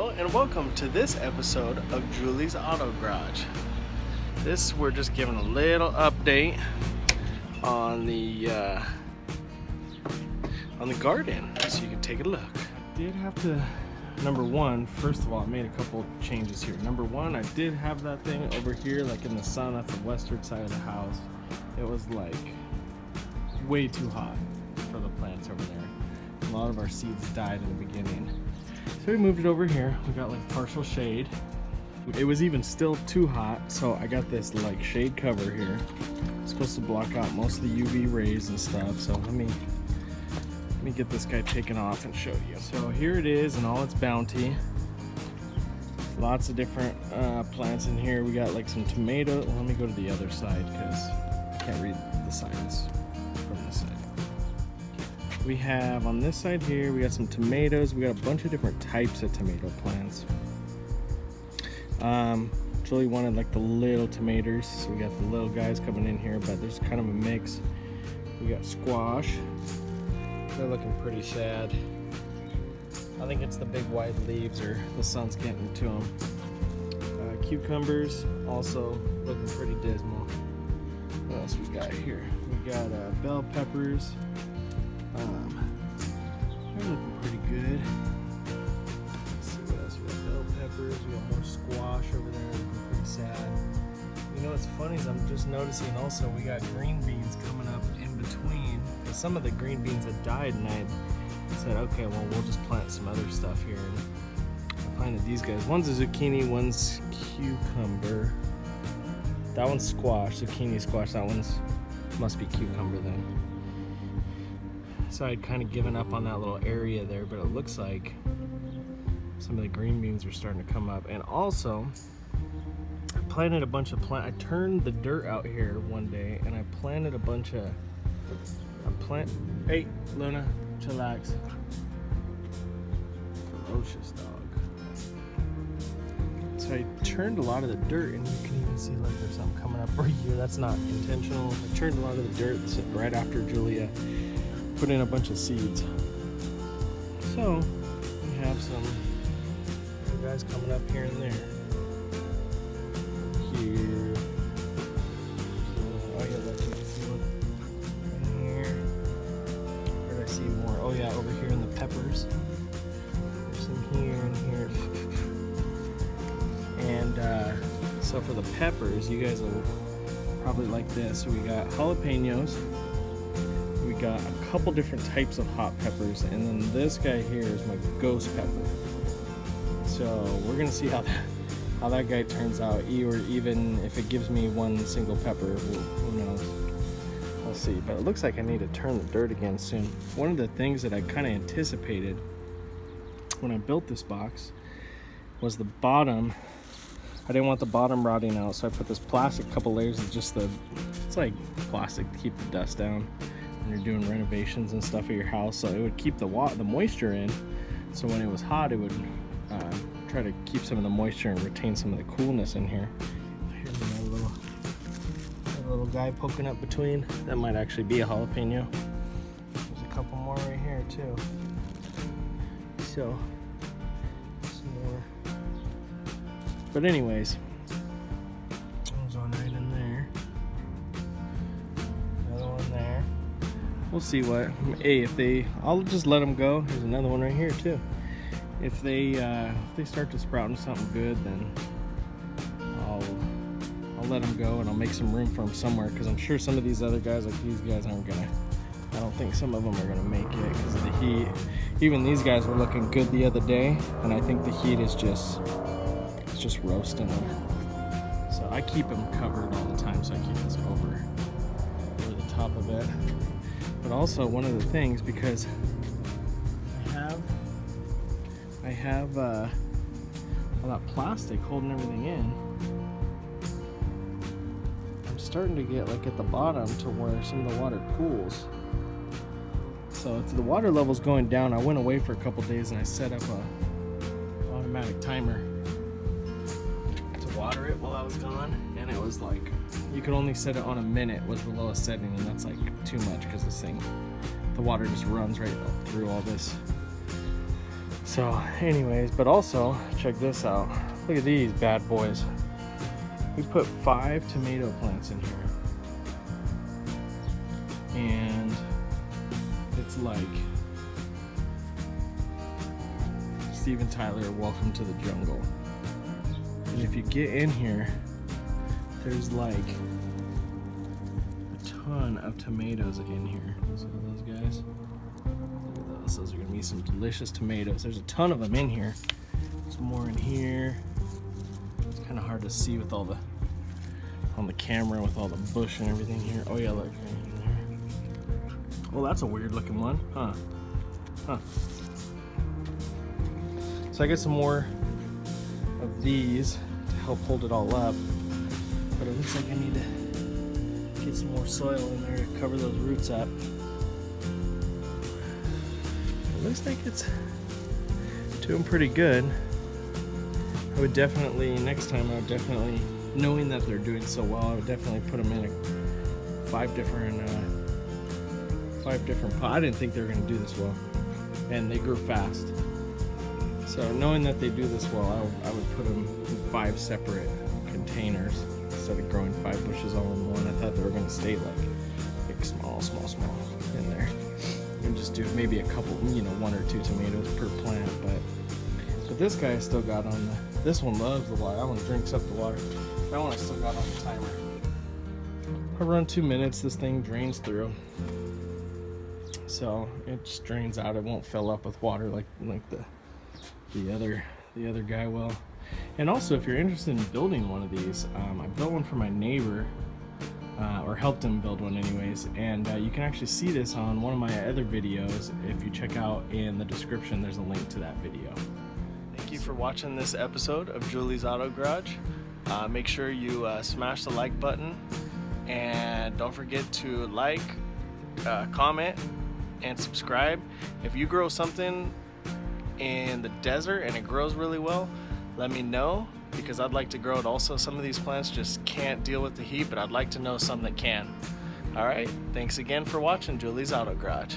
Hello and welcome to this episode of Julie's Auto Garage. We're just giving a little update on the garden, so you can take a look. Did have to, number one, first of all, I made a couple changes here. Number one, I did have that thing over here, like in the sun at the western side of the house. It was like way too hot for the plants over there. A lot of our seeds died in the beginning. So we moved it over here. We got like partial shade. It was even still too hot, so I got this like shade cover here. It's supposed to block out most of the UV rays and stuff. So let me get this guy taken off and show you. So here it is in all its bounty. Lots of different plants in here. We got like some tomato. Let me go to the other side because I can't read the signs from this side. We have on this side here, we got some tomatoes. We got a bunch of different types of tomato plants. Julie wanted like the little tomatoes, so we got the little guys coming in here, but there's kind of a mix. We got squash. They're looking pretty sad. I think it's the big white leaves or the sun's getting to them. Cucumbers also looking pretty dismal. What else we got here? We got bell peppers. They're looking pretty good. Let's see what else we got. Bell peppers. We got more squash over there. Looking pretty sad. You know what's funny is I'm just noticing also we got green beans coming up in between. Because some of the green beans had died, and I said, okay, well we'll just plant some other stuff here. And I planted these guys. One's a zucchini, one's cucumber. That one's squash, zucchini squash. That one's must be cucumber then. So I'd kind of given up on that little area there, but it looks like some of the green beans are starting to come up. And also, I planted a bunch of I turned the dirt out here one day, and I planted a bunch of, hey, Luna, chillax. Ferocious dog. So I turned a lot of the dirt, and you can even see like there's something coming up right here. That's not intentional. I turned a lot of the dirt right after Julia put in a bunch of seeds. So we have some guys coming up here and there. Here. Oh yeah, look, you can see one right here. Where did I see more? Oh yeah, over here in the peppers. There's some here and here. And so for the peppers, you guys will probably like this. So we got jalapenos. We got a couple different types of hot peppers, and then this guy here is my ghost pepper. So we're gonna see how that guy turns out, or even if it gives me one single pepper. Who knows? We'll see. But it looks like I need to turn the dirt again soon. One of the things that I kind of anticipated when I built this box was the bottom. I didn't want the bottom rotting out, so I put this plastic, couple layers of just it's like plastic to keep the dust down. You're doing renovations and stuff at your house, so it would keep the moisture in, so when it was hot it would try to keep some of the moisture and retain some of the coolness in here. Here's another little guy poking up between. That might actually be a jalapeno. There's a couple more right here too. So some more, but anyways, there's one right in there. Another one there. We'll see what. Hey, I'll just let them go. There's another one right here too. If they start to sprout into something good, then I'll let them go, and I'll make some room for them somewhere. Because I'm sure some of these other guys, like these guys, aren't gonna. I don't think some of them are gonna make it because of the heat. Even these guys were looking good the other day, and I think the heat is just roasting them. So I keep them covered all the time, so I keep this over the top of it. But also one of the things, because I have all that plastic holding everything in, I'm starting to get like at the bottom to where some of the water pools. So if the water level's going down, I went away for a couple days and I set up a automatic timer to water it while I was gone, and it was like you could only set it on a minute was the lowest setting, and that's like too much because the water just runs right through all this So anyways, but also check this out. Look at these bad boys. We put 5 tomato plants in here. And it's like Steven Tyler, Welcome to the Jungle. And if you get in here, there's like a ton of tomatoes in here. So those guys, look at those. Those are gonna be some delicious tomatoes. There's a ton of them in here. There's more in here. It's kind of hard to see with all the on the camera with all the bush and everything here. Oh yeah, look. Well, that's a weird looking one, huh? So I get some more of these to help hold it all up, but it looks like I need to get some more soil in there to cover those roots up. It looks like it's doing pretty good. I would definitely, next time I would definitely, knowing that they're doing so well, I would definitely put them in 5 different pots. I didn't think they were going to do this well, and they grew fast. So knowing that they do this well, I would put them in 5 separate containers instead of growing 5 bushes all in one. I thought they were going to stay like small in there, and just do maybe a couple, 1 or 2 tomatoes per plant. But this guy still got on this one loves the water. That one drinks up the water. That one I still got on the timer. Around 2 minutes, this thing drains through. So it just drains out. It won't fill up with water like the other guy will. And also, if you're interested in building one of these, I built one for my neighbor, or helped him build one anyways. And you can actually see this on one of my other videos. If you check out in the description, there's a link to that video. Thank you for watching this episode of Julie's Auto Garage. Make sure you smash the like button, and don't forget to like, comment, and subscribe. If you grow something in the desert and it grows really well, let me know, because I'd like to grow it also. Some of these plants just can't deal with the heat, but I'd like to know some that can. Alright, thanks again for watching Julie's Auto Garage.